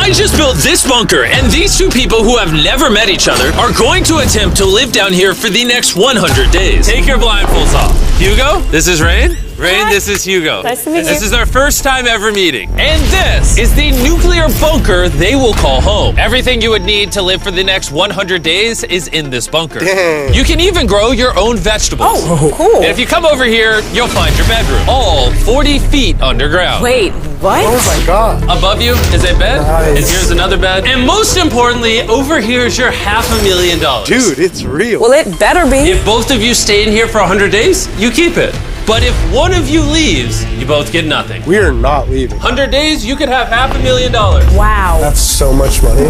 I just built this bunker, and these two people who have never met each other are going to attempt to live down here for the next 100 days. Take your blindfolds off. Hugo, this is Rain. Rain, Hi. this is Hugo. Nice to meet you. This is our first time ever meeting. And this is the nuclear bunker they will call home. Everything you would need to live for the next 100 days is in this bunker. Dang. You can even grow your own vegetables. Oh, cool. And if you come over here, you'll find your bedroom. All 40 feet underground. Wait, what? Oh my god. Above you is a bed, Nice. and here's another bed. And most importantly, over here is your $500,000. Dude, it's real. Well, it better be. If both of you stay in here for 100 days, you keep it. But if one of you leaves, you both get nothing. We are not leaving. 100 days, you could have $500,000. Wow. That's so much money.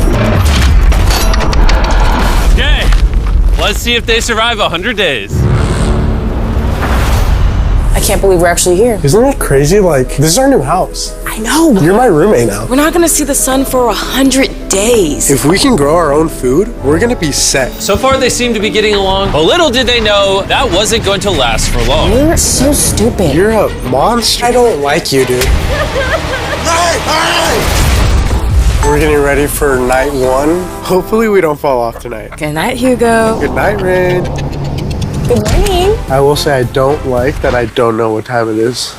Okay, let's see if they survive 100 days. I can't believe we're actually here. Isn't that crazy? Like, this is our new house. I know. You're my roommate now. We're not gonna see the sun for 100 days. If we can grow our own food, we're gonna be set. So far, they seem to be getting along, but little did they know that wasn't going to last for long. You're so stupid. You're a monster. I don't like you, dude. We're getting ready for night one. Hopefully we don't fall off tonight. Good night, Hugo. Good night, Rain. Good morning. I will say I don't like that I don't know what time it is.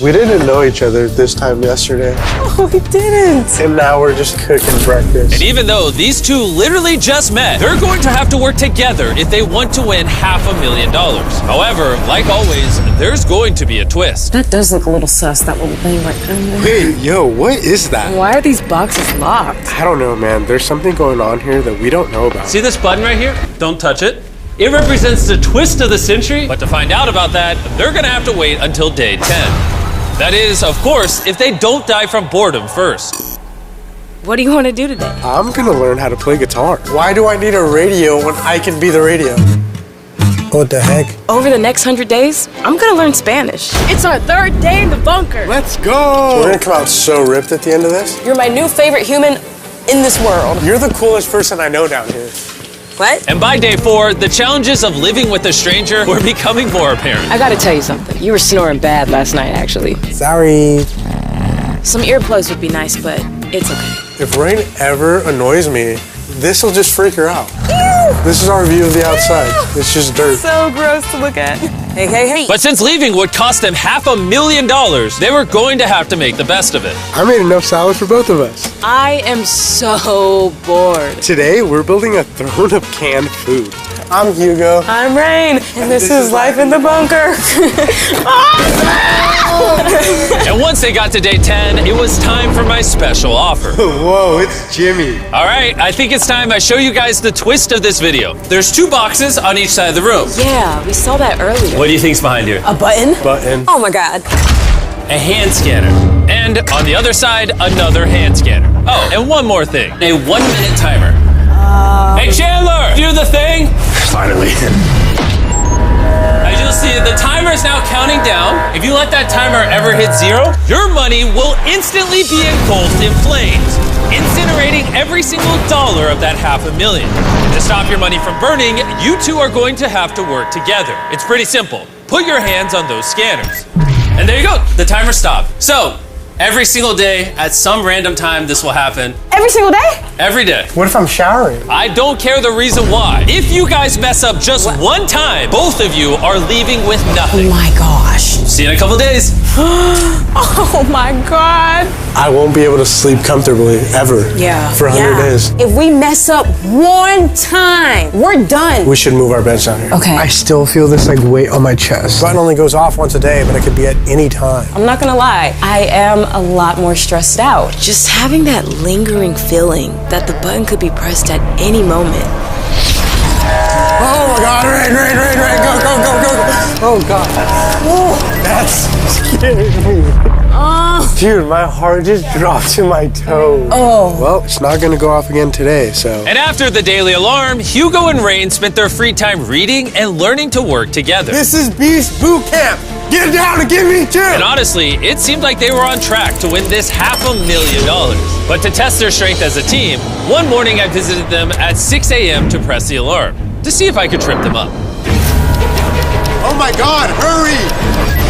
We didn't know each other this time yesterday, Oh, we didn't. and now we're just cooking breakfast. And even though these two literally just met, they're going to have to work together if they want to win $500,000. However, like always, there's going to be a twist. That does look a little sus, that little thing right there. Wait, yo, what is that? Why are these boxes locked? I don't know, man. There's something going on here that we don't know about. See this button right here? Don't touch it. It represents the twist of the century, but to find out about that, they're gonna have to wait until day 10. That is, of course, if they don't die from boredom first. What do you want to do today? I'm gonna learn how to play guitar. Why do I need a radio when I can be the radio? What the heck? Over the next 100 days, I'm gonna learn Spanish. It's our 3rd day in the bunker. Let's go! We're gonna come out so ripped at the end of this. You're my new favorite human in this world. You're the coolest person I know down here. What? And by day 4, the challenges of living with a stranger were becoming more apparent. I gotta tell you something. You were snoring bad last night, actually. Sorry. Some earplugs would be nice, but it's okay. If Rain ever annoys me, this'll just freak her out. This is our view of the outside. It's just dirt. So gross to look at. Hey, hey, hey. But since leaving would cost them $500,000, they were going to have to make the best of it. I made enough salad for both of us. I am so bored. Today, we're building a throne of canned food. I'm Hugo. I'm Rain, and this is life in the bunker. And once they got to day 10, it was time for my special offer. Whoa, it's Jimmy. All right, I think it's time I show you guys the twist of this video. There's 2 boxes on each side of the room. Yeah, we saw that earlier. What do you think's behind here? A button? Button. Oh my god. A hand scanner. And on the other side, another hand scanner. Oh, and one more thing. A 1-minute timer. Hey, Chandler, do the thing. Finally. As you'll see, the timer is now counting down. If you let that timer ever hit 0, your money will instantly be engulfed in flames, incinerating every single dollar of that $500,000. To stop your money from burning, you two are going to have to work together. It's pretty simple. Put your hands on those scanners. And there you go, the timer stopped. So, every single day, at some random time, this will happen. Every single day? Every day. What if I'm showering? I don't care the reason why. If you guys mess up just one time, both of you are leaving with nothing. Oh my gosh. See you in a couple days. Oh my god. I won't be able to sleep comfortably ever. Yeah. For 100 days. If we mess up one time, we're done. We should move our beds down here. Okay. I still feel this like weight on my chest. Button only goes off once a day, but it could be at any time. I'm not gonna lie, I am a lot more stressed out. Just having that lingering feeling that the button could be pressed at any moment. Oh my God! Rain! Go! Oh God! Oh, that's scaring me. Dude, my heart just dropped to my toe. Oh. Well, it's not gonna go off again today, so. And after the daily alarm, Hugo and Rain spent their free time reading and learning to work together. This is Beast Boot Camp. Get down and give me 2. And honestly, it seemed like they were on track to win this $500,000. But to test their strength as a team, one morning I visited them at 6 a.m. to press the alarm, to see if I could trip them up. Oh my God, hurry!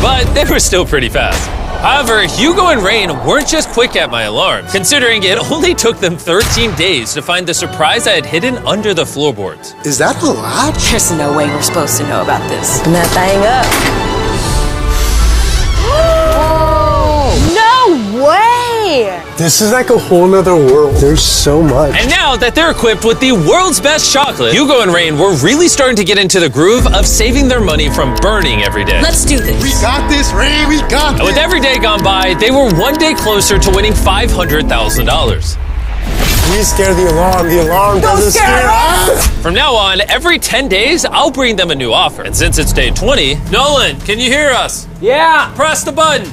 But they were still pretty fast. However, Hugo and Rain weren't just quick at my alarms, considering it only took them 13 days to find the surprise I had hidden under the floorboards. Is that a latch? There's no way we're supposed to know about this. Open that thing up. No way! This is like a whole nother world. There's so much. And now that they're equipped with the world's best chocolate, Hugo and Rain were really starting to get into the groove of saving their money from burning every day. Let's do this. We got this, Ray. We got And this. with every day gone by, they were one day closer to winning $500,000. We scare the alarm. The alarm doesn't scare us. From now on, every 10 days, I'll bring them a new offer. And since it's day 20, Nolan, can you hear us? Yeah. Press the button.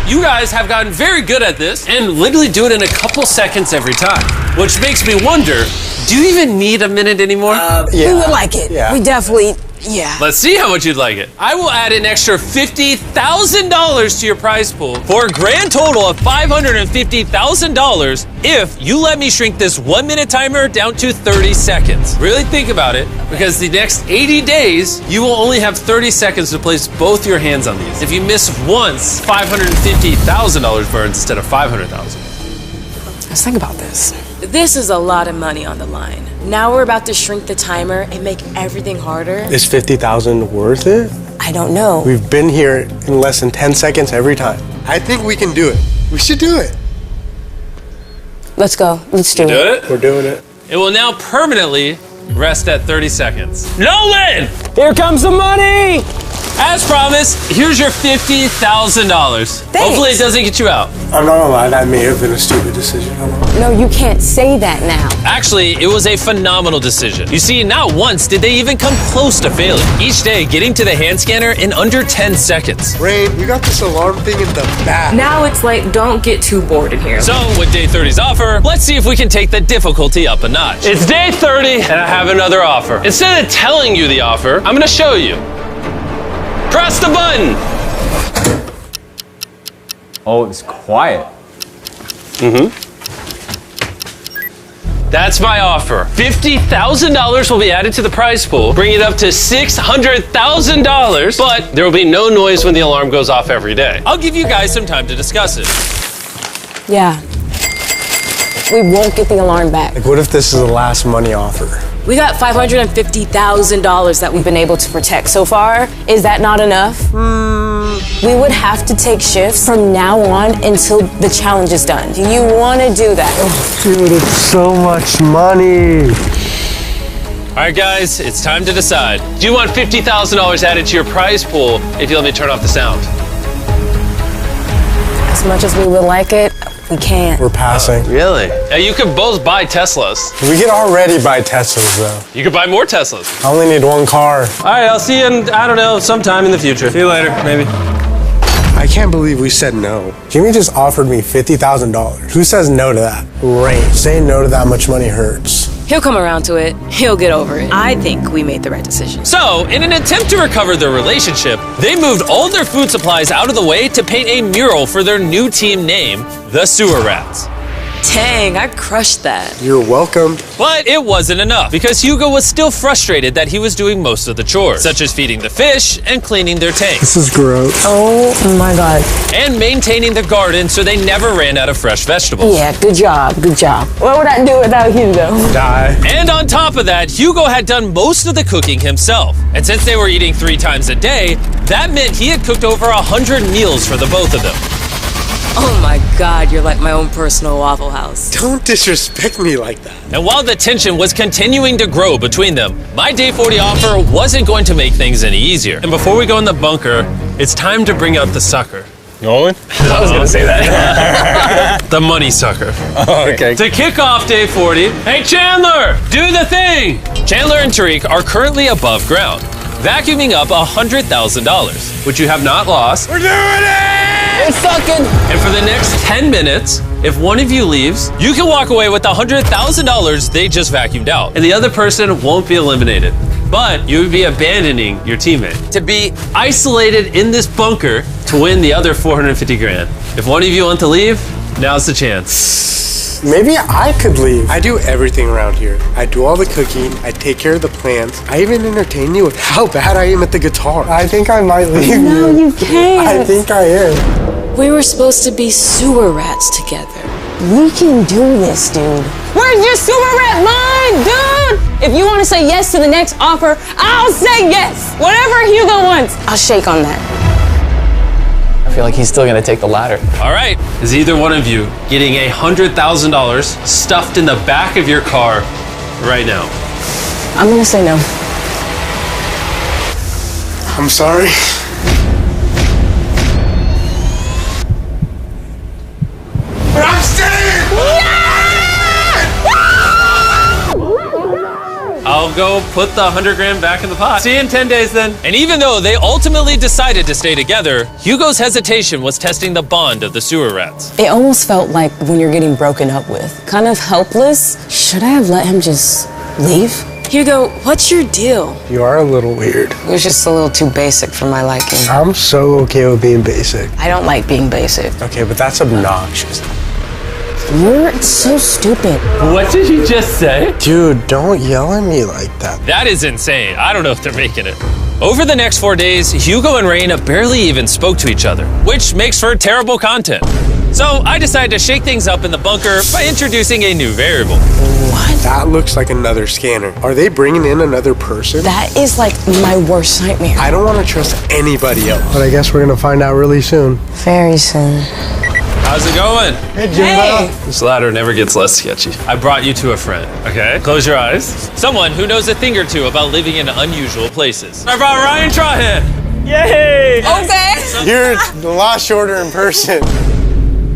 You guys have gotten very good at this and literally do it in a couple seconds every time. Which makes me wonder, do you even need a minute anymore? We would like it. Yeah. We definitely, yeah. Let's see how much you'd like it. I will add an extra $50,000 to your prize pool for a grand total of $550,000 if you let me shrink this 1 minute timer down to 30 seconds. Really think about it, because the next 80 days, you will only have 30 seconds to place both your hands on these. If you miss once, $550,000 burns instead of $500,000. Let's think about this. This is a lot of money on the line. Now we're about to shrink the timer and make everything harder. Is 50,000 worth it? I don't know. We've been here in less than 10 seconds every time. I think we can do it. We should do it. Let's go. Let's do Do it. it? We're doing it. It will now permanently rest at 30 seconds. Nolan! Here comes the money! As promised, here's your $50,000. Hopefully it doesn't get you out. I'm not gonna lie, that may have been a stupid decision. I don't know. No, you can't say that now. Actually, it was a phenomenal decision. You see, not once did they even come close to failing. Each day getting to the hand scanner in under 10 seconds. Rain, we got this alarm thing in the back. Now it's like, don't get too bored in here. So, with day 30's offer, let's see if we can take the difficulty up a notch. It's day 30, and I have another offer. Instead of telling you the offer, I'm gonna show you. Press the button! Oh, it's quiet. That's my offer. $50,000 will be added to the prize pool, bring it up to $600,000, but there will be no noise when the alarm goes off every day. I'll give you guys some time to discuss it. Yeah. We won't get the alarm back. Like, what if this is the last money offer? We got $550,000 that we've been able to protect so far. Is that not enough? We would have to take shifts from now on until the challenge is done. Do you want to do that? Dude, it's so much money. All right, guys, it's time to decide. Do you want $50,000 added to your prize pool if you let me turn off the sound? As much as we would like it, we can't. We're passing. Really? Now, you could both buy Teslas. We can already buy Teslas, though. You could buy more Teslas. I only need one car. All right, I'll see you in, I don't know, sometime in the future. See you later, maybe. I can't believe we said no. Jimmy just offered me $50,000. Who says no to that? Rain. Saying no to that much money hurts. He'll come around to it. He'll get over it. I think we made the right decision. So, in an attempt to recover their relationship, they moved all their food supplies out of the way to paint a mural for their new team name, the Sewer Rats. Dang, I crushed that. You're welcome. But it wasn't enough, because Hugo was still frustrated that he was doing most of the chores, such as feeding the fish and cleaning their tanks, This is gross. Oh my God. and maintaining the garden so they never ran out of fresh vegetables. Yeah, good job, good job. What would I do without Hugo? Die. And on top of that, Hugo had done most of the cooking himself. And since they were eating 3 times a day, that meant he had cooked over 100 meals for the both of them. Oh my God, you're like my own personal Waffle House. Don't disrespect me like that. And while the tension was continuing to grow between them, my day 40 offer wasn't going to make things any easier. And before we go in the bunker, it's time to bring out the sucker. Nolan? I was gonna say that. The money sucker. Okay. To kick off day 40, hey Chandler, do the thing! Chandler and Tariq are currently above ground, vacuuming up $100,000, which you have not lost. We're doing it! We're sucking. And for the next 10 minutes, if one of you leaves, you can walk away with $100,000 they just vacuumed out. And the other person won't be eliminated. But you would be abandoning your teammate to be isolated in this bunker to win the other 450 grand. If one of you want to leave, now's the chance. this. Maybe I could leave. I do everything around here. I do all the cooking. I take care of the plants. I even entertain you with how bad I am at the guitar. I think I might leave you. No, you can't. I think I am. We were supposed to be sewer rats together. We can do this, dude. Where's your sewer rat mind, dude? If you want to say yes to the next offer, I'll say yes. Whatever Hugo wants, I'll shake on that. I feel like he's still gonna take the ladder. All right. Is either one of you getting $100,000 stuffed in the back of your car right now? I'm gonna say no. I'm sorry. But I'm staying! I'll go put the 100 grand back in the pot. See you in 10 days then. And even though they ultimately decided to stay together, Hugo's hesitation was testing the bond of the sewer rats. It almost felt like when you're getting broken up with. Kind of helpless. Should I have let him just leave? Hugo, what's your deal? You are a little weird. It was just a little too basic for my liking. I'm so okay with being basic. I don't like being basic. Okay, but that's obnoxious. You're so stupid. What did you just say? Dude, don't yell at me like that. That is insane. I don't know if they're making it. Over the next 4 days, Hugo and Raina barely even spoke to each other, which makes for terrible content. So I decided to shake things up in the bunker by introducing a new variable. What? That looks like another scanner. Are they bringing in another person? That is like my worst nightmare. I don't want to trust anybody else. But I guess we're gonna find out really soon. Very soon. How's it going? Hey, Jimbo. This ladder never gets less sketchy. I brought you to a friend, okay? Close your eyes. Someone who knows a thing or two about living in unusual places. I brought Ryan Trahan. Yay! Okay. You're a lot shorter in person.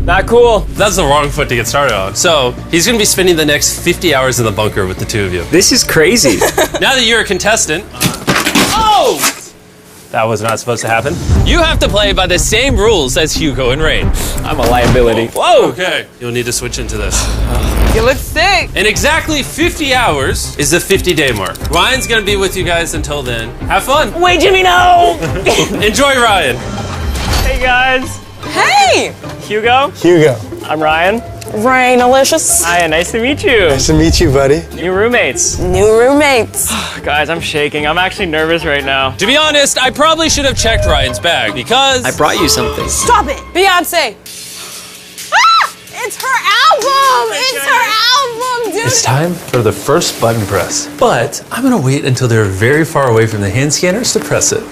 Not cool. That's the wrong foot to get started on. So, he's gonna be spending the next 50 hours in the bunker with the two of you. This is crazy. Now that you're a contestant, oh! That was not supposed to happen. You have to play by the same rules as Hugo and Rain. I'm a liability. Whoa! Okay, you'll need to switch into this. You look sick. In exactly 50 hours is the 50-day mark. Ryan's gonna be with you guys until then. Have fun. Wait, Jimmy, no! Enjoy, Ryan. Hey, guys. Hey! Hugo. Hugo. I'm Ryan. Rain, Alicious. Hi, nice to meet you. Nice to meet you, buddy. New roommates. New roommates. Guys, I'm shaking. I'm actually nervous right now. To be honest, I probably should have checked Ryan's bag because I brought you something. Stop it! Beyonce! Ah! It's her album! It's her album, dude! It's time for the first button press. But I'm gonna wait until they're very far away from the hand scanners to press it.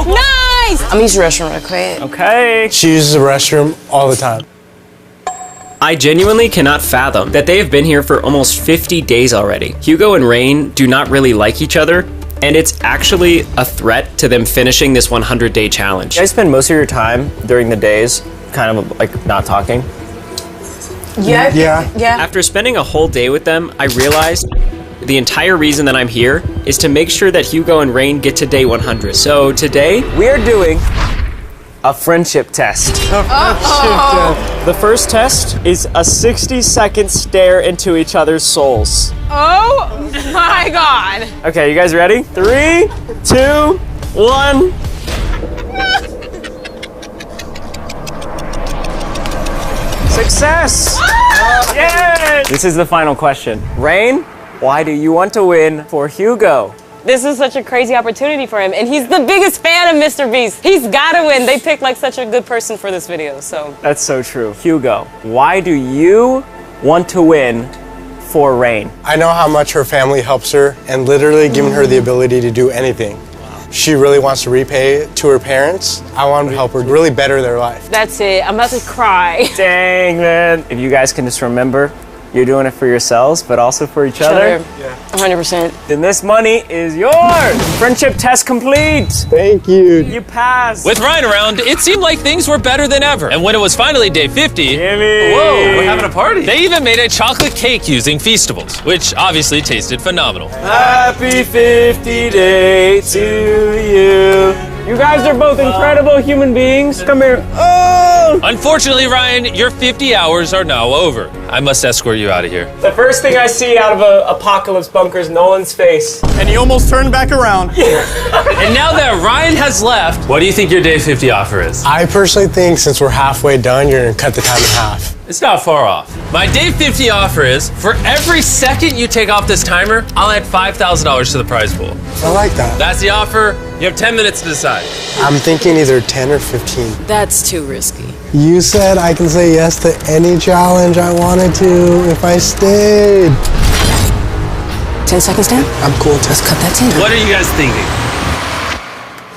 Nice! I'm using the restroom real quick. Okay. She uses the restroom all the time. I genuinely cannot fathom that they have been here for almost 50 days already. Hugo and Rain do not really like each other, and it's actually a threat to them finishing this 100-day challenge. You guys spend most of your time during the days kind of like not talking. Yeah. After spending a whole day with them, I realized the entire reason that I'm here is to make sure that Hugo and Rain get to day 100. So today, We're doing a friendship test. The first test is a 60-second stare into each other's souls. Oh my god! Okay, you guys ready? 3, 2, 1. Success! Yay! This is the final question. Rain, why do you want to win for Hugo? This is such a crazy opportunity for him, and he's the biggest fan of Mr. Beast. He's gotta win. They picked like such a good person for this video, so. That's so true. Hugo, why do you want to win for Rain? I know how much her family helps her and literally giving her the ability to do anything. She really wants to repay it to her parents. I want to help her really better their life. That's it. I'm about to cry. Dang, man. If you guys can just remember, you're doing it for yourselves, but also for each other. 100%. Then this money is yours. Friendship test complete. Thank you. You passed. with Ryan around, it seemed like things were better than ever. And when it was finally day 50, Jimmy. Whoa, we're having a party. they even made a chocolate cake using Feastables, which obviously tasted phenomenal. Happy 50 day to you. You guys are both incredible human beings. Come here. Oh! Unfortunately, Ryan, your 50 hours are now over. I must escort you out of here. The first thing I see out of an apocalypse bunker is Nolan's face. And he almost turned back around. And now that Ryan has left, what do you think your day 50 offer is? I personally think since we're halfway done, you're gonna cut the time in half. It's not far off. My day 50 offer is, for every second you take off this timer, I'll add $5,000 to the prize pool. I like that. That's the offer. You have 10 minutes to decide. I'm thinking either 10 or 15. That's too risky. You said I can say yes to any challenge I wanted to if I stayed. 10 seconds down? I'm cool. Let's cut that 10. What are you guys thinking?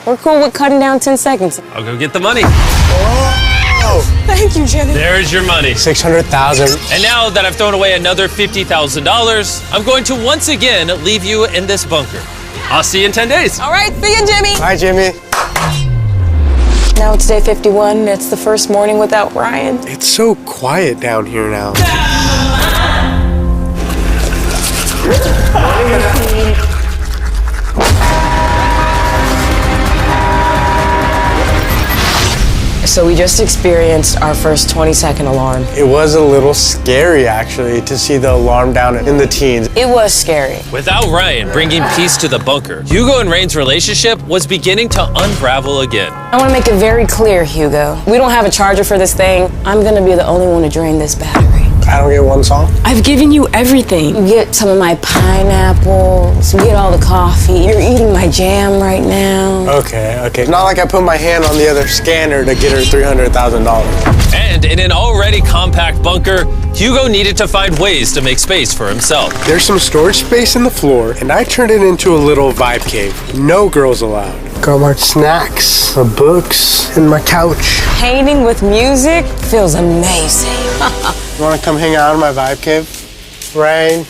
We're cool with cutting down 10 seconds. I'll go get the money. Thank you, Jimmy. There's your money. 600,000. And now that I've thrown away another $50,000, I'm going to once again leave you in this bunker. I'll see you in 10 days. All right, see you, Jimmy. Bye, Jimmy. Now it's day 51. It's the first morning without Ryan. It's so quiet down here now. So we just experienced our first 20-second alarm. It was a little scary, actually, to see the alarm down in the teens. It was scary. Without Ryan bringing peace to the bunker, Hugo and Rain's relationship was beginning to unravel again. I want to make it very clear, Hugo. We don't have a charger for this thing. I'm going to be the only one to drain this battery. I don't get one song. I've given you everything. You get some of my pineapples, you get all the coffee. You're eating my jam right now. Okay. Not like I put my hand on the other scanner to get her $300,000. And in an already compact bunker, Hugo needed to find ways to make space for himself. There's some storage space in the floor, and I turned it into a little vibe cave. No girls allowed. Got my snacks, my books, and my couch. Painting with music feels amazing. You wanna come hang out in my vibe cave? Rain?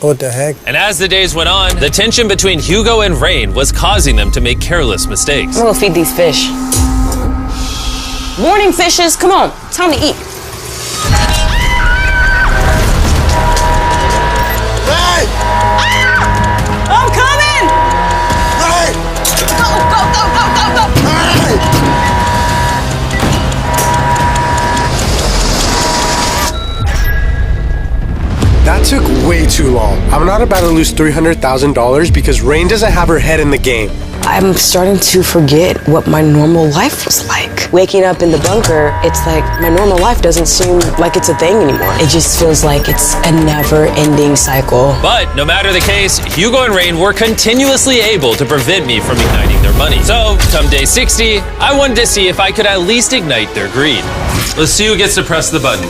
What the heck? And as the days went on, the tension between Hugo and Rain was causing them to make careless mistakes. I'm gonna feed these fish. Morning, fishes. Come on, time to eat. Rain! I'm coming. Rain! Go. Rain! That took way too long. I'm not about to lose $300,000 because Rain doesn't have her head in the game. I'm starting to forget what my normal life was like. Waking up in the bunker, it's like my normal life doesn't seem like it's a thing anymore. It just feels like it's a never-ending cycle. But no matter the case, Hugo and Rain were continuously able to prevent me from igniting their money. So, come day 60, I wanted to see if I could at least ignite their greed. Let's see who gets to press the button.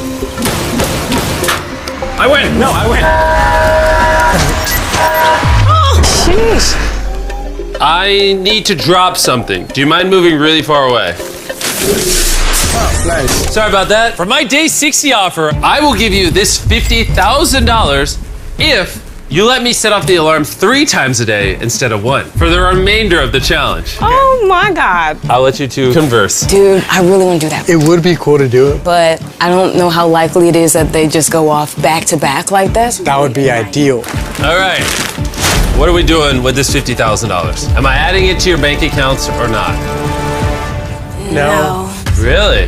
I win! No, I win! Sheesh. I need to drop something. Do you mind moving really far away? Oh, nice. Sorry about that. For my day 60 offer, I will give you this $50,000 if you let me set off the alarm 3 times a day instead of 1 for the remainder of the challenge. Oh my God. I'll let you two converse. Dude, I really want to do that. It would be cool to do it. But I don't know how likely it is that they just go off back to back like this. That would be ideal. All right. What are we doing with this $50,000? Am I adding it to your bank accounts or not? No. Really?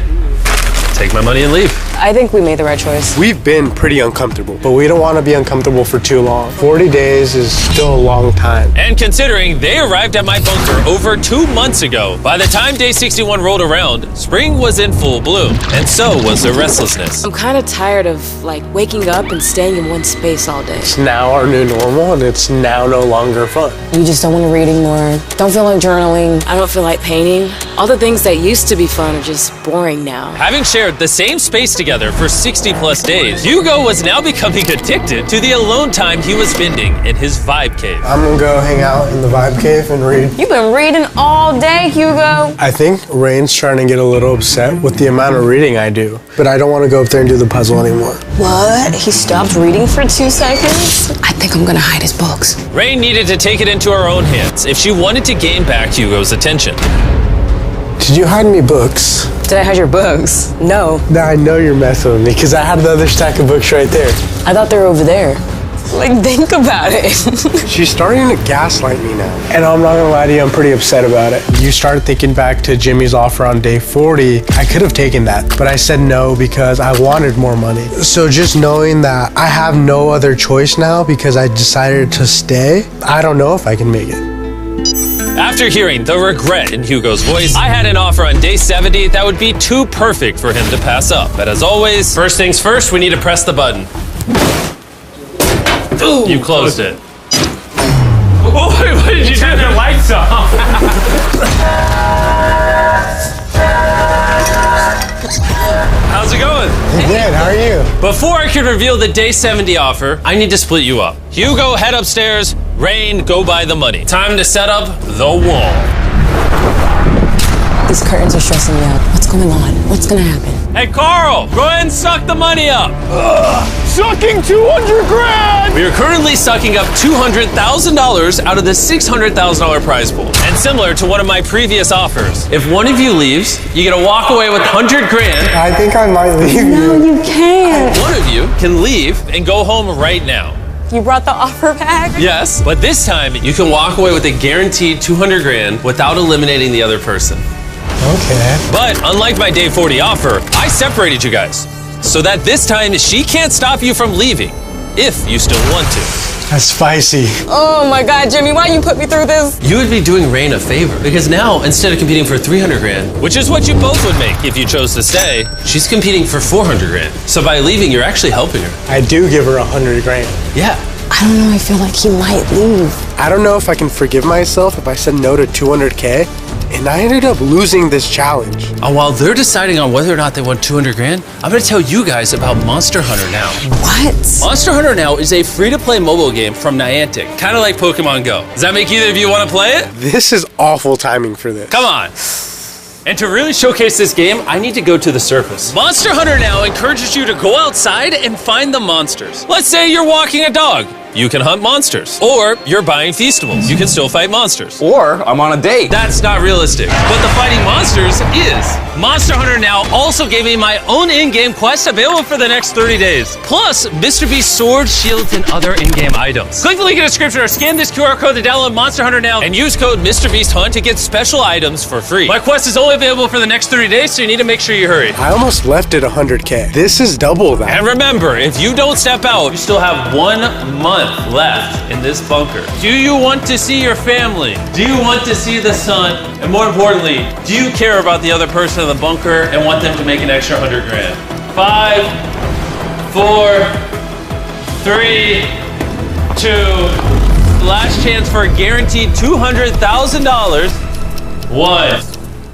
Take my money and leave. I think we made the right choice. We've been pretty uncomfortable, but we don't want to be uncomfortable for too long. 40 days is still a long time. And considering they arrived at my bunker over 2 months ago, by the time day 61 rolled around, spring was in full bloom, and so was their restlessness. I'm kind of tired of waking up and staying in one space all day. It's now our new normal, and it's now no longer fun. You just don't want to read anymore. Don't feel like journaling. I don't feel like painting. All the things that used to be fun are just boring now. Having shared the same space together for 60 plus days, Hugo was now becoming addicted to the alone time he was spending in his vibe cave. I'm gonna go hang out in the vibe cave and read. You've been reading all day, Hugo. I think Rain's trying to get a little upset with the amount of reading I do, but I don't want to go up there and do the puzzle anymore. What? He stopped reading for 2 seconds? I think I'm gonna hide his books. Rain needed to take it into her own hands if she wanted to gain back Hugo's attention. Did you hide me books? Did I hide your books? No. Nah, I know you're messing with me because I had the other stack of books right there. I thought they were over there. Like, think about it. She's starting to gaslight me now. And I'm not gonna lie to you, I'm pretty upset about it. You started thinking back to Jimmy's offer on day 40. I could have taken that, but I said no because I wanted more money. So just knowing that I have no other choice now because I decided to stay, I don't know if I can make it. After hearing the regret in Hugo's voice, I had an offer on day 70 that would be too perfect for him to pass up. But as always, first things first, we need to press the button. Ooh, you closed it. Oh, wait, what did you turn their lights off? How's it going? Good, how are you? Before I can reveal the day 70 offer, I need to split you up. Hugo, head upstairs. Rain, go buy the money. Time to set up the wall. These curtains are stressing me out. What's going on? What's gonna happen? Hey, Carl, go ahead and suck the money up. Sucking 200 grand! We are currently sucking up $200,000 out of the $600,000 prize pool. And similar to one of my previous offers, if one of you leaves, you get to walk away with 100 grand. I think I might leave you. You can't. One of you can leave and go home right now. You brought the offer back? Yes, but this time you can walk away with a guaranteed 200 grand without eliminating the other person. Okay. But unlike my day 40 offer, I separated you guys so that this time she can't stop you from leaving if you still want to. That's spicy. Oh my God, Jimmy, why you put me through this? You would be doing Rain a favor because now instead of competing for 300 grand, which is what you both would make if you chose to stay, she's competing for 400 grand. So by leaving, you're actually helping her. I do give her 100 grand. Yeah. I don't know. I feel like he might leave. I don't know if I can forgive myself if I said no to 200K, and I ended up losing this challenge. And while they're deciding on whether or not they want 200 grand, I'm gonna tell you guys about Monster Hunter Now. What? Monster Hunter Now is a free-to-play mobile game from Niantic, kind of like Pokemon Go. Does that make either of you want to play it? This is awful timing for this. Come on. And to really showcase this game, I need to go to the surface. Monster Hunter Now encourages you to go outside and find the monsters. Let's say you're walking a dog. You can hunt monsters. Or you're buying Feastables. You can still fight monsters. Or I'm on a date. That's not realistic. But the fighting monsters is. Monster Hunter Now also gave me my own in-game quest available for the next 30 days. Plus, Mr. Beast swords, shields, and other in-game items. Click the link in the description or scan this QR code to download Monster Hunter Now and use code MrBeastHunt to get special items for free. My quest is only available for the next 30 days, so you need to make sure you hurry. I almost left at 100K. This is double that. And remember, if you don't step out, you still have 1 month left in this bunker. Do you want to see your family? Do you want to see the sun? And more importantly, do you care about the other person in the bunker and want them to make an extra 100 grand? 5, 4, 3, 2, last chance for a guaranteed $200,000. 1.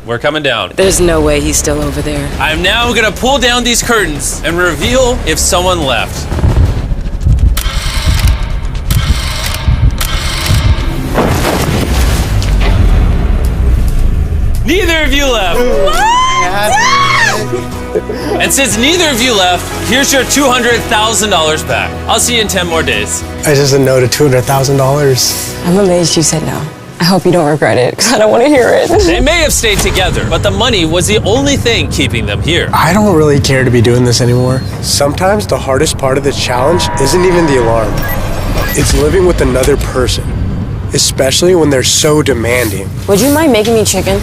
We're coming down. There's no way he's still over there. I'm now gonna pull down these curtains and reveal if someone left. Neither of you left. And since neither of you left, here's your $200,000 back. I'll see you in 10 more days. I just said no to $200,000. I'm amazed you said no. I hope you don't regret it, because I don't want to hear it. They may have stayed together, but the money was the only thing keeping them here. I don't really care to be doing this anymore. Sometimes the hardest part of this challenge isn't even the alarm. It's living with another person, especially when they're so demanding. Would you mind making me chicken?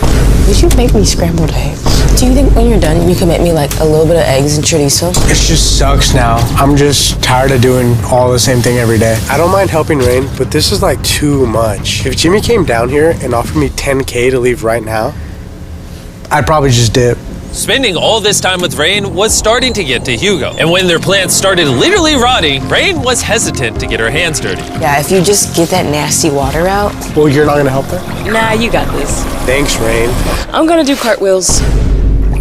Would you make me scrambled eggs? Do you think when you're done, you can make me like a little bit of eggs and chorizo? It just sucks now. I'm just tired of doing all the same thing every day. I don't mind helping Rain, but this is like too much. If Jimmy came down here and offered me 10K to leave right now, I'd probably just dip. Spending all this time with Rain was starting to get to Hugo. And when their plants started literally rotting, Rain was hesitant to get her hands dirty. Yeah, if you just get that nasty water out. Well, you're not gonna help her? Nah, you got this. Thanks, Rain. I'm gonna do cartwheels.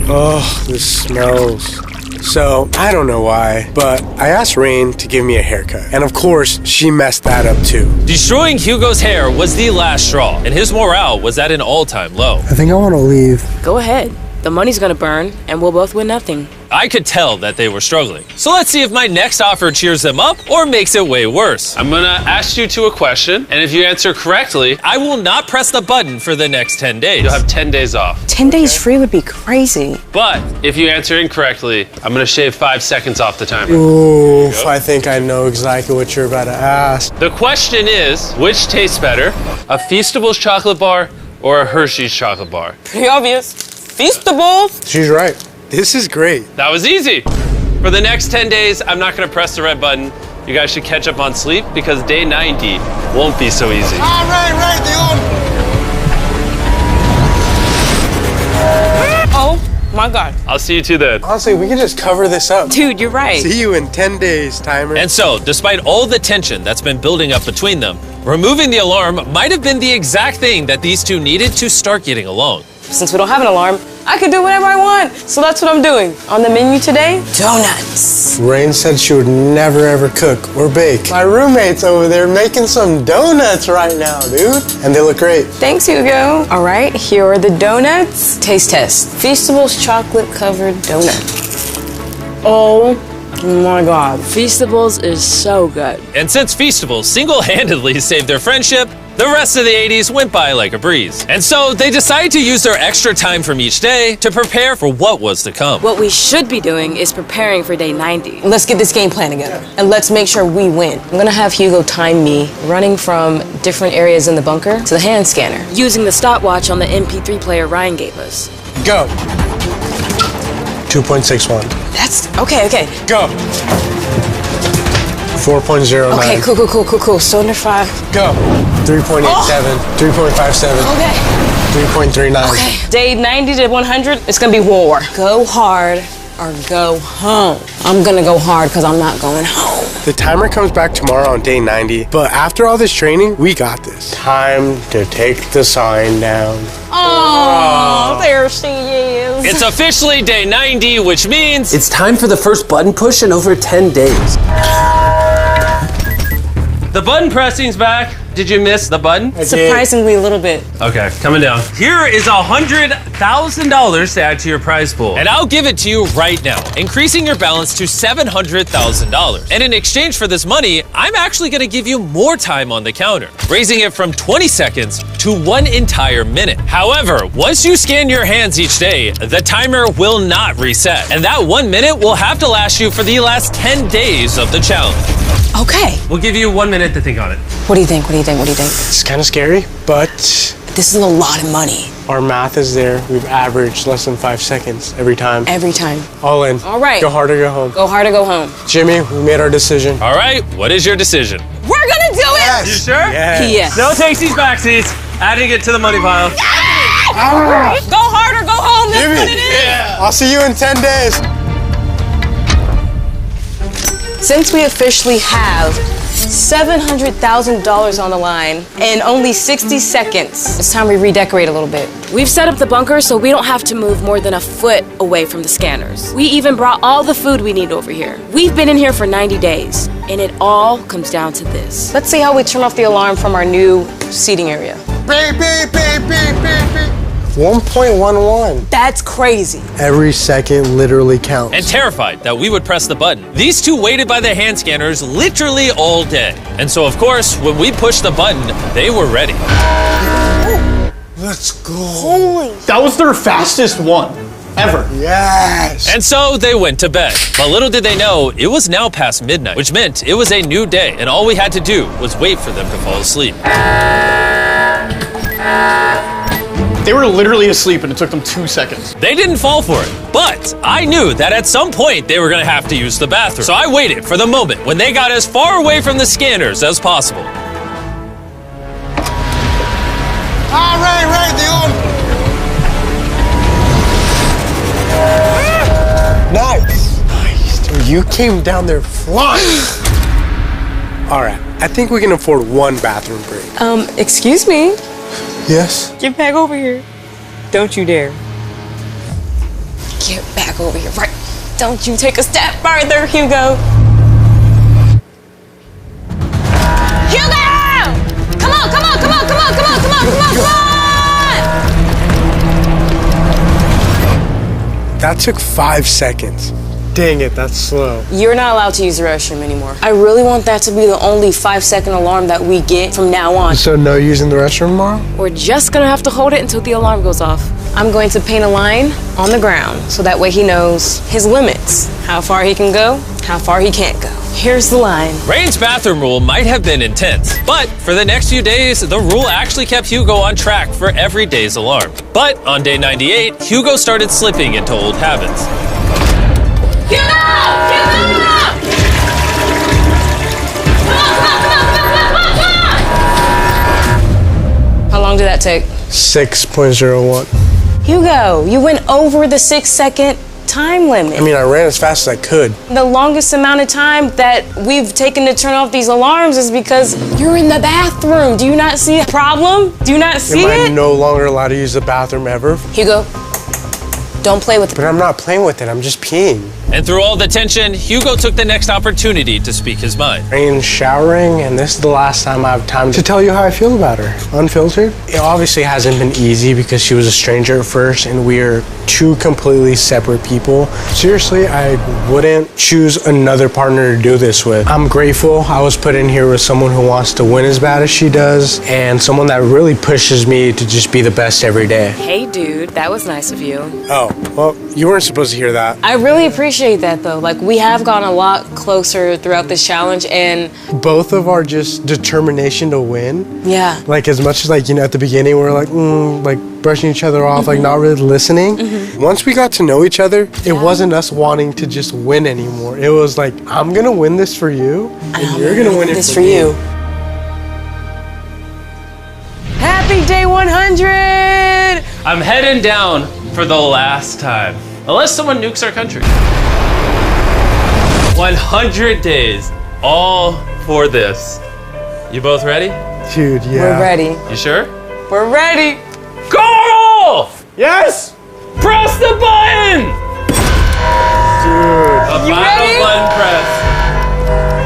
Oh, this smells. So, I don't know why, but I asked Rain to give me a haircut. And of course, she messed that up too. Destroying Hugo's hair was the last straw, and his morale was at an all-time low. I think I want to leave. Go ahead. The money's gonna burn, and we'll both win nothing. I could tell that they were struggling. So let's see if my next offer cheers them up or makes it way worse. I'm gonna ask you two a question, and if you answer correctly, I will not press the button for the next 10 days. You'll have 10 days off. 10 days free would be crazy. But if you answer incorrectly, I'm gonna shave 5 seconds off the timer. Oof, I think I know exactly what you're about to ask. The question is, which tastes better, a Feastables chocolate bar or a Hershey's chocolate bar? Pretty obvious. Feastables. She's right. This is great. That was easy. For the next 10 days, I'm not gonna press the red button. You guys should catch up on sleep because day 90 won't be so easy. Oh my God. I'll see you two then. Honestly, we can just cover this up. Dude, you're right. See you in 10 days, timer. And so, despite all the tension that's been building up between them, removing the alarm might have been the exact thing that these two needed to start getting along. Since we don't have an alarm, I can do whatever I want. So that's what I'm doing. On the menu today, donuts. Rain said she would never ever cook or bake. My roommate's over there making some donuts right now, dude. And they look great. Thanks, Hugo. All right, here are the donuts. Taste test. Feastables chocolate covered donut. Oh my God. Feastables is so good. And since Feastables single-handedly saved their friendship, the rest of the 80s went by like a breeze. And so they decided to use their extra time from each day to prepare for what was to come. What we should be doing is preparing for day 90. Let's get this game plan together. And let's make sure we win. I'm gonna have Hugo time me running from different areas in the bunker to the hand scanner. Using the stopwatch on the MP3 player Ryan gave us. Go. 2.61. That's okay. Go. 4.09. Okay, cool. So under 5. Go. 3.87. 3.57. Okay. 3.39. Okay. Day 90 to 100, it's gonna be war. Go hard or go home. I'm gonna go hard because I'm not going home. The timer comes back tomorrow on day 90, but after all this training, we got this. Time to take the sign down. Oh, there she is. It's officially day 90, which means It's time for the first button push in over 10 days. the button pressing's back. Did you miss the button? Surprisingly, a little bit. Okay, coming down. Here is $100,000 to add to your prize pool. And I'll give it to you right now, increasing your balance to $700,000. And in exchange for this money, I'm actually gonna give you more time on the counter, raising it from 20 seconds to 1 entire minute. However, once you scan your hands each day, the timer will not reset. And that 1 minute will have to last you for the last 10 days of the challenge. Okay. We'll give you 1 minute to think on it. What do you think? It's kind of scary, but This is a lot of money. our math is there. We've averaged less than 5 seconds every time. Every time. All in. All right. Go hard or go home. Go hard or go home. Jimmy, we made our decision. All right, what is your decision? We're gonna do it! You sure? Yes. No takesies, backsies. Adding it to the money pile. Go hard or go home. That's Jimmy. what it is. I'll see you in 10 days. Since we officially have $700,000 on the line in only 60 seconds, it's time we redecorate a little bit. We've set up the bunker so we don't have to move more than a foot away from the scanners. We even brought all the food we need over here. We've been in here for 90 days, and it all comes down to this. Let's see how we turn off the alarm from our new seating area. Beep, beep, beep, beep, beep, beep. 1.11. That's crazy. Every second literally counts. And terrified that we would press the button, these two waited by the hand scanners literally all day. And so, of course, when we pushed the button, they were ready. Let's go. That was their fastest one ever. Yes. And so they went to bed. But little did they know, it was now past midnight, which meant it was a new day, and all we had to do was wait for them to fall asleep. They were literally asleep and it took them 2 seconds. They didn't fall for it, but I knew that at some point they were gonna have to use the bathroom. So I waited for the moment when they got as far away from the scanners as possible. All right, dude. Nice, dude. You came down there flying. All right, I think we can afford one bathroom break. Excuse me. Yes. Get back over here. Don't you dare. Get back over here. Right. Don't you take a step farther, Hugo. Hugo! Come on. That took 5 seconds. Dang it, that's slow. You're not allowed to use the restroom anymore. I really want that to be the only 5-second alarm that we get from now on. So no using the restroom tomorrow? We're just gonna have to hold it until the alarm goes off. I'm going to paint a line on the ground so that way he knows his limits. How far he can go, how far he can't go. Here's the line. Rain's bathroom rule might have been intense, but for the next few days, the rule actually kept Hugo on track for every day's alarm. But on day 98, Hugo started slipping into old habits. How long did that take? 6.01. Hugo, you went over the 6-second time limit. I mean, I ran as fast as I could. The longest amount of time that we've taken to turn off these alarms is because you're in the bathroom. Do you not see a problem? Do you not see Am I it? no longer allowed to use the bathroom ever? Hugo, don't play with it. But I'm not playing with it, I'm just peeing. And through all the tension, Hugo took the next opportunity to speak his mind. Rain's showering, and this is the last time I have time to tell you how I feel about her. Unfiltered. It obviously hasn't been easy because she was a stranger at first, and we are two completely separate people. Seriously, I wouldn't choose another partner to do this with. I'm grateful I was put in here with someone who wants to win as bad as she does, and someone that really pushes me to just be the best every day. Hey, dude, that was nice of you. Oh, well, you weren't supposed to hear that. I really appreciate that though. Like, we have gotten a lot closer throughout this challenge, and Both of our just determination to win. yeah. Like, as much as, like, you know, at the beginning we're like brushing each other off, like not really listening. Once we got to know each other, it wasn't us wanting to just win anymore. It was like, I'm gonna win this for you, and you're gonna win it This for for me. you. Happy day 100! I'm heading down for the last time. Unless someone nukes our country. 100 days, all for this. You both ready? Dude, yeah. We're ready. You sure? We're ready. Go! Yes! Press the button! Dude. A You final ready? button press.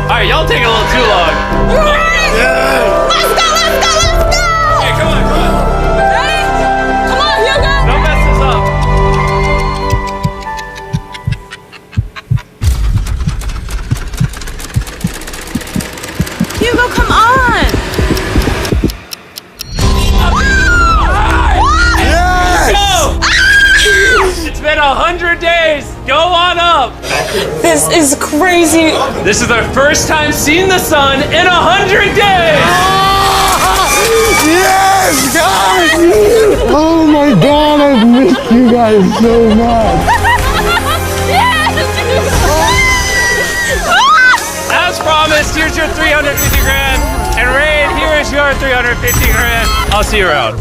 All right, y'all take a little too long. You ready? Yeah. Let's go, let's go, let's go! Okay, come on. Ready? Come on, Hugo! Don't mess this up. Hugo, come on! Yes! It's been 100 days. Go on up. This is crazy. This is our first time seeing the sun in 100 days. Yes, guys! Oh my God, I've missed you guys so much. As promised, here's your 350 grand. And Rain, here is your 350 grand. I'll see you around.